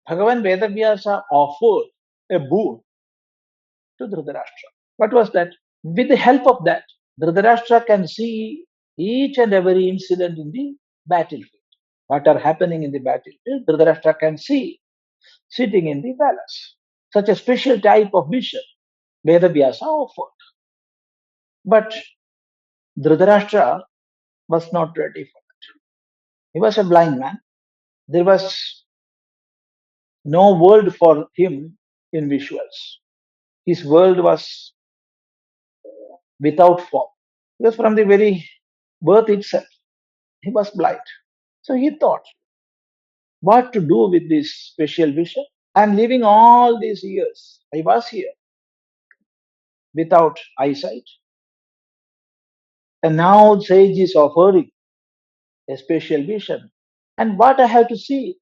Bhagavan Vedavyasa offered a boon to Dhritarashtra. What was that? With the help of that, Dhritarashtra can see each and every incident in the battlefield. What are happening in the battlefield, Dhritarashtra can see sitting in the palace. Such a special type of vision Vedavyasa offered. But Dhritarashtra was not ready for it. He was a blind man. There was no world for him in visuals. His world was without form. Because from the very birth itself, he was blind. So he thought, what to do with this special vision? I'm living all these years. I was here without eyesight. And now Sage is offering a special vision. And what I have to see,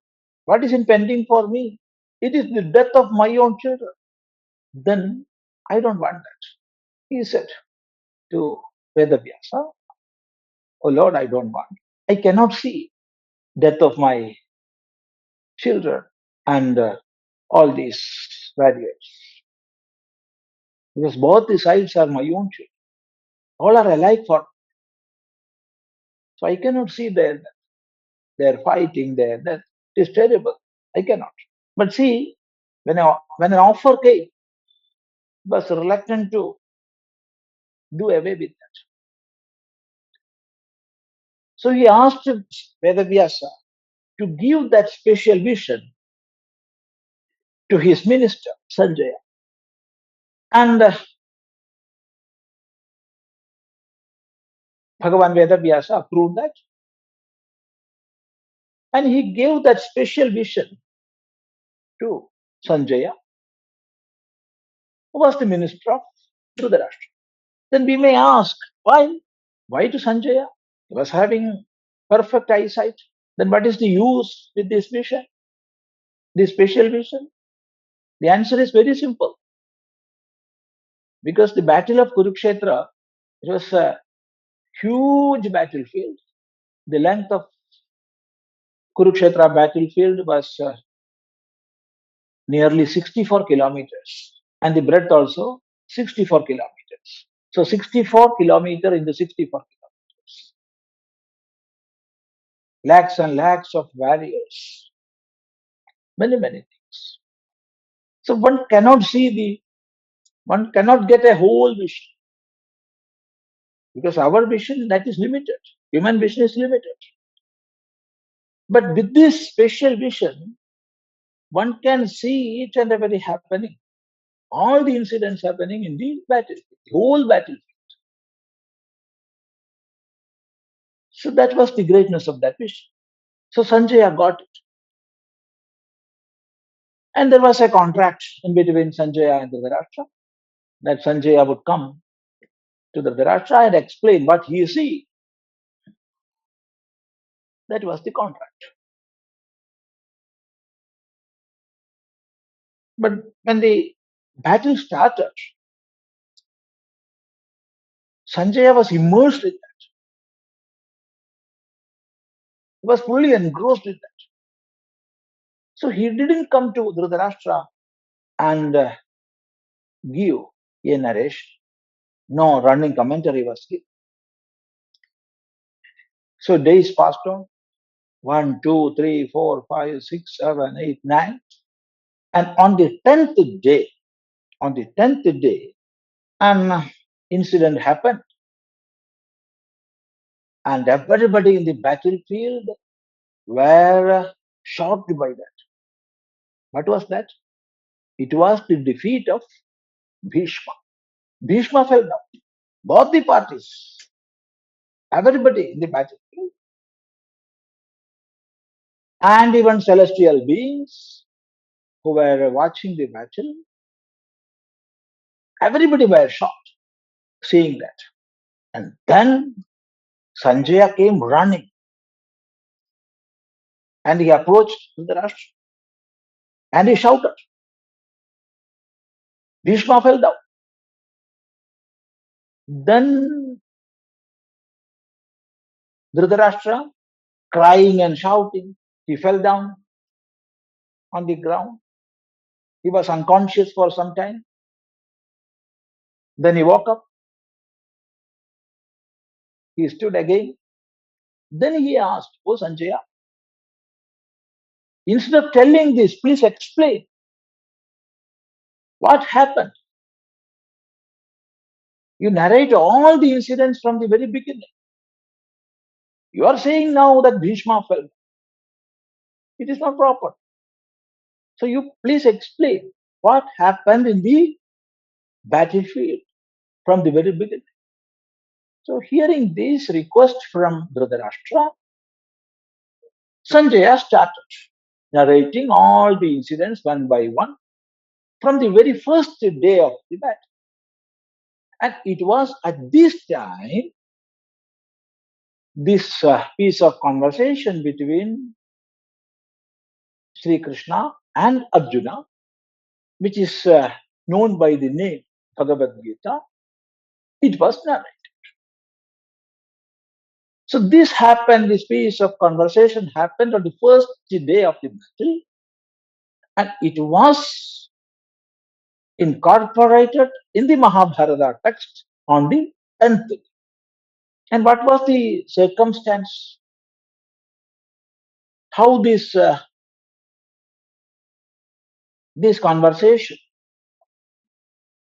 what is impending for me, it is the death of my own children. Then I don't want that. He said to Vedavyasa, oh Lord, I don't want. I cannot see death of my children and all these warriors. Because both the sides are my own children. All are alike for me. So I cannot see their fighting, their death. It is terrible. I cannot. But see, when an offer came, he was reluctant to do away with that. So he asked Vedavyasa to give that special vision to his minister, Sanjaya. And Bhagavan Vedavyasa approved that. And he gave that special vision to Sanjaya, who was the minister of Dhritarashtra. Then we may ask, why? Why to Sanjaya? He was having perfect eyesight. Then what is the use with this vision, this special vision? The answer is very simple. Because the battle of Kurukshetra, it was a huge battlefield. The length of Kurukshetra battlefield was nearly 64 kilometers, and the breadth also 64 kilometers. So 64 kilometers into 64 kilometers. Lakhs and lakhs of warriors. Many, many things. So one cannot one cannot get a whole vision. Because our vision, that is limited. Human vision is limited. But with this special vision, one can see each and every happening, all the incidents happening in the battlefield, the whole battlefield. So that was the greatness of that vision. So Sanjaya got it. And there was a contract in between Sanjaya and Dhritarashtra that Sanjaya would come to Dhritarashtra and explain what he see. That was the contract. But when the battle started, Sanjaya was immersed in that. He was fully engrossed in that. So he didn't come to Dhritarashtra and give a narration. No running commentary was given. So days passed on. 1, 2, 3, 4, 5, 6, 7, 8, 9. And on the 10th day, an incident happened. And everybody in the battlefield were shocked by that. What was that? It was the defeat of Bhishma. Bhishma fell down. Both the parties, everybody in the battlefield, and even celestial beings who were watching the battle, everybody were shocked seeing that. And then Sanjaya came running and he approached Dhritarashtra and he shouted. Bhishma fell down. Then Dhritarashtra crying and shouting. He fell down on the ground. He was unconscious for some time. Then he woke up. He stood again. Then he asked, "Oh Sanjaya, instead of telling this, please explain what happened. You narrate all the incidents from the very beginning. You are saying now that Bhishma fell. It is not proper. So you please explain what happened in the battlefield from the very beginning." So hearing this request from Dhritarashtra, Sanjaya started narrating all the incidents one by one from the very first day of the battle. And it was at this time, this piece of conversation between Sri Krishna and Arjuna, which is known by the name Bhagavad Gita, it was narrated. So this happened, this piece of conversation happened on the first day of the battle, and it was incorporated in the Mahabharata text on the 10th day. And what was the circumstance? How this conversation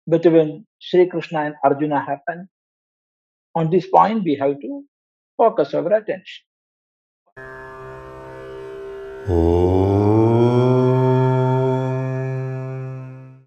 between Sri Krishna and Arjuna happened? On this point, we have to focus our attention. Oh.